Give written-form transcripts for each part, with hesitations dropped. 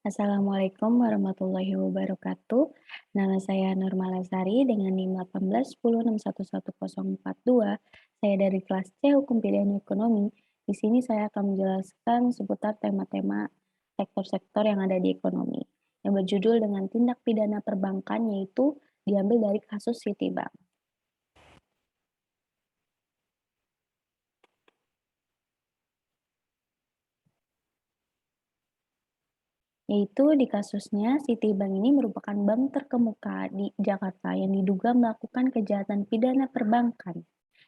Assalamualaikum warahmatullahi wabarakatuh. Nama saya Nurma Lazari dengan NIM 1810611042. Saya dari kelas C Hukum Pidana Ekonomi. Di sini saya akan menjelaskan seputar tema-tema sektor-sektor yang ada di ekonomi. Yang berjudul dengan tindak pidana perbankan, yaitu diambil dari kasus Citibank. Yaitu di kasusnya, Citibank ini merupakan bank terkemuka di Jakarta yang diduga melakukan kejahatan pidana perbankan.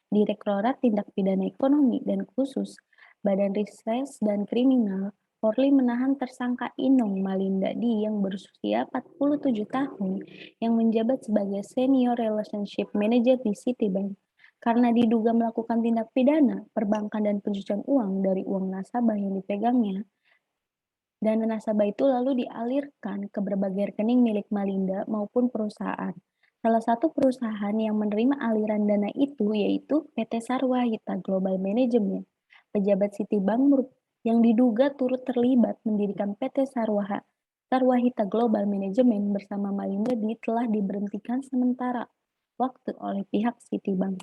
Direktorat Tindak Pidana Ekonomi dan Khusus Badan Reses dan Kriminal Polri menahan tersangka Inong Malindadi yang berusia 47 tahun yang menjabat sebagai Senior Relationship Manager di Citibank karena diduga melakukan tindak pidana perbankan dan pencucian uang dari uang nasabah yang dipegangnya. Dana nasabah itu lalu dialirkan ke berbagai rekening milik Malinda maupun perusahaan. Salah satu perusahaan yang menerima aliran dana itu yaitu PT Sarwahita Global Management. Pejabat Citibank yang diduga turut terlibat mendirikan PT Sarwahita Global Management bersama Malinda telah diberhentikan sementara waktu oleh pihak Citibank.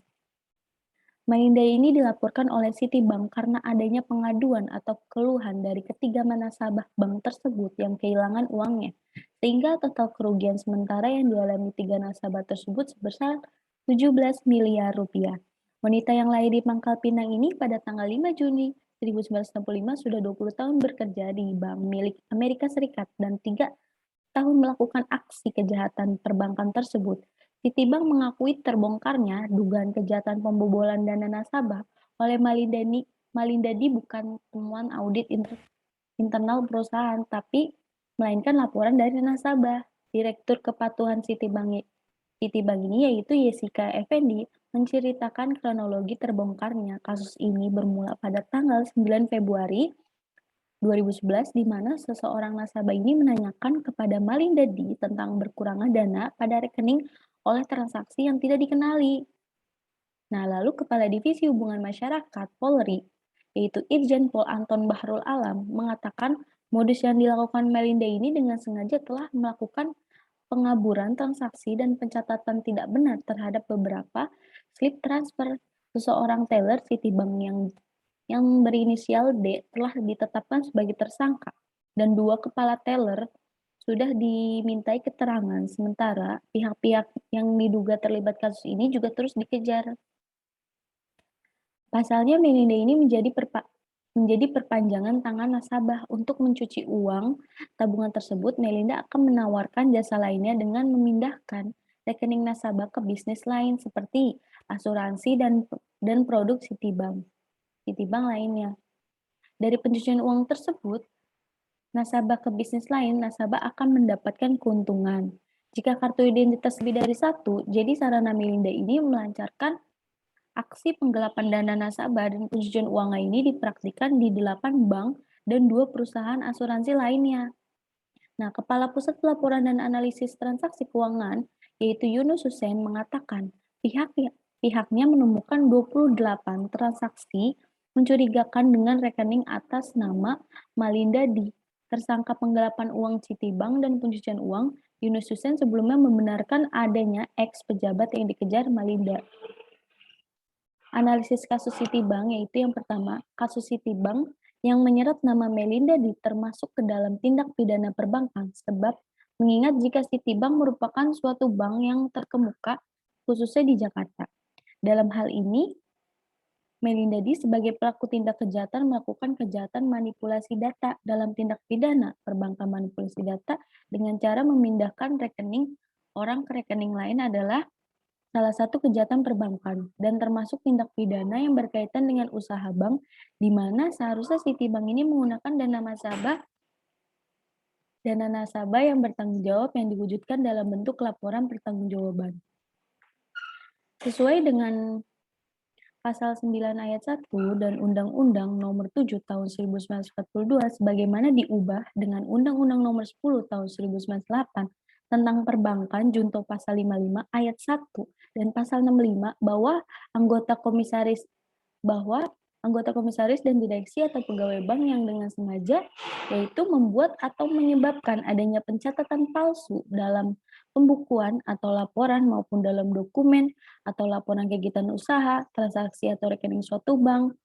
Malinda ini dilaporkan oleh Citibank karena adanya pengaduan atau keluhan dari ketiga nasabah bank tersebut yang kehilangan uangnya, sehingga total kerugian sementara yang dialami tiga nasabah tersebut sebesar 17 miliar rupiah. Wanita yang lahir di Pangkal Pinang ini pada tanggal 5 Juni 1965 sudah 20 tahun bekerja di bank milik Amerika Serikat dan 3 tahun melakukan aksi kejahatan perbankan tersebut. Citibank mengakui terbongkarnya dugaan kejahatan pembobolan dana nasabah oleh Malindadi bukan temuan audit internal perusahaan, tapi melainkan laporan dari nasabah. Direktur Kepatuhan Citibank ini yaitu Jessica Effendi menceritakan kronologi terbongkarnya kasus ini bermula pada tanggal 9 Februari 2011 di mana seseorang nasabah ini menanyakan kepada Malindadi tentang berkurangnya dana pada rekening oleh transaksi yang tidak dikenali. Nah, lalu Kepala Divisi Hubungan Masyarakat Polri, yaitu Irjen Pol Anton Bahrul Alam, mengatakan modus yang dilakukan Melinda ini dengan sengaja telah melakukan pengaburan transaksi dan pencatatan tidak benar terhadap beberapa slip transfer. Seseorang teller Citibank yang berinisial D telah ditetapkan sebagai tersangka dan dua kepala teller sudah dimintai keterangan, sementara pihak-pihak yang diduga terlibat kasus ini juga terus dikejar. Pasalnya, Melinda ini menjadi perpanjangan tangan nasabah untuk mencuci uang tabungan tersebut. Melinda akan menawarkan jasa lainnya dengan memindahkan rekening nasabah ke bisnis lain seperti asuransi dan produk Citibank lainnya. Dari pencucian uang tersebut, nasabah ke bisnis lain, nasabah akan mendapatkan keuntungan. Jika kartu identitas lebih dari satu, jadi sarana Melinda ini melancarkan aksi penggelapan dana nasabah dan pencucian uang ini dipraktikkan di 8 bank dan 2 perusahaan asuransi lainnya. Nah, Kepala Pusat Pelaporan dan Analisis Transaksi Keuangan, yaitu Yunus Hussein, mengatakan pihaknya menemukan 28 transaksi mencurigakan dengan rekening atas nama Malinda di tersangka penggelapan uang Citibank dan pencucian uang. Yunus Hussein sebelumnya membenarkan adanya ex-pejabat yang dikejar Malinda. Analisis kasus Citibank yaitu yang pertama, kasus Citibank yang menyeret nama Melinda termasuk ke dalam tindak pidana perbankan sebab mengingat jika Citibank merupakan suatu bank yang terkemuka khususnya di Jakarta. Dalam hal ini, Melinda sebagai pelaku tindak kejahatan melakukan kejahatan manipulasi data dalam tindak pidana perbankan. Manipulasi data dengan cara memindahkan rekening orang ke rekening lain adalah salah satu kejahatan perbankan dan termasuk tindak pidana yang berkaitan dengan usaha bank di mana seharusnya Citibank ini menggunakan dana nasabah yang bertanggung jawab yang diwujudkan dalam bentuk laporan pertanggungjawaban. Sesuai dengan Pasal 9 Ayat 1 dan Undang-Undang Nomor 7 Tahun 1942 sebagaimana diubah dengan Undang-Undang Nomor 10 Tahun 1998 tentang perbankan junto pasal 55 ayat 1 dan pasal 65 bahwa Anggota komisaris dan direksi atau pegawai bank yang dengan sengaja yaitu membuat atau menyebabkan adanya pencatatan palsu dalam pembukuan atau laporan maupun dalam dokumen atau laporan kegiatan usaha, transaksi atau rekening suatu bank.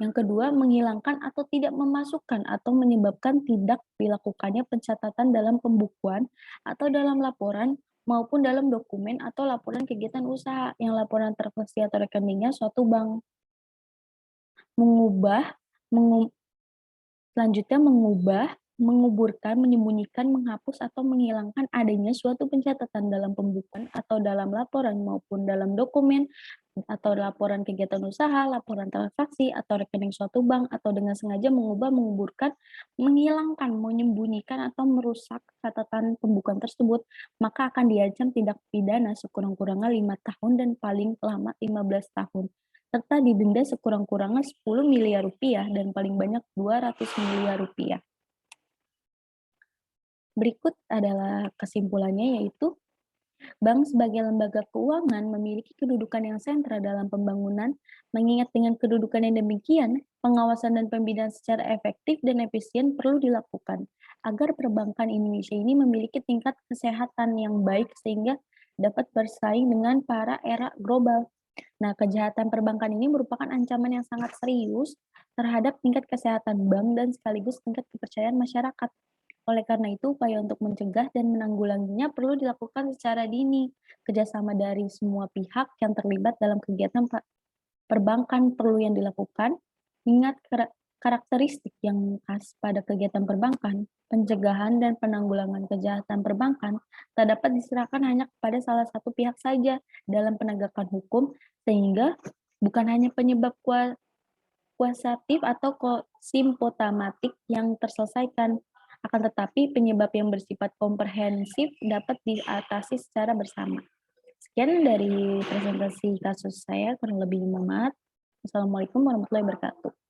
Yang kedua, menghilangkan atau tidak memasukkan atau menyebabkan tidak dilakukannya pencatatan dalam pembukuan atau dalam laporan maupun dalam dokumen atau laporan kegiatan usaha yang laporan transaksi atau rekeningnya suatu bank. Mengubah, mengu Selanjutnya mengubah, menguburkan, menyembunyikan, menghapus, atau menghilangkan adanya suatu pencatatan dalam pembukuan atau dalam laporan maupun dalam dokumen atau laporan kegiatan usaha, laporan transaksi, atau rekening suatu bank, atau dengan sengaja mengubah, menguburkan, menghilangkan, menyembunyikan, atau merusak catatan pembukuan tersebut, maka akan diancam tindak pidana sekurang-kurangnya 5 tahun dan paling lama 15 tahun serta didenda sekurang-kurangnya 10 miliar rupiah dan paling banyak 200 miliar rupiah. Berikut adalah kesimpulannya yaitu bank sebagai lembaga keuangan memiliki kedudukan yang sentral dalam pembangunan, mengingat dengan kedudukan yang demikian, pengawasan dan pembinaan secara efektif dan efisien perlu dilakukan agar perbankan Indonesia ini memiliki tingkat kesehatan yang baik sehingga dapat bersaing dengan para era global. Nah, kejahatan perbankan ini merupakan ancaman yang sangat serius terhadap tingkat kesehatan bank dan sekaligus tingkat kepercayaan masyarakat. Oleh karena itu, upaya untuk mencegah dan menanggulanginya perlu dilakukan secara dini. Kerjasama dari semua pihak yang terlibat dalam kegiatan perbankan perlu yang dilakukan. Ingat karakteristik yang khas pada kegiatan perbankan, pencegahan dan penanggulangan kejahatan perbankan tak dapat diserahkan hanya kepada salah satu pihak saja dalam penegakan hukum, sehingga bukan hanya penyebab kuasatif atau simptomatik yang terselesaikan, akan tetapi penyebab yang bersifat komprehensif dapat diatasi secara bersama. Sekian dari presentasi kasus saya, kurang lebih mohon maaf. Assalamualaikum warahmatullahi wabarakatuh.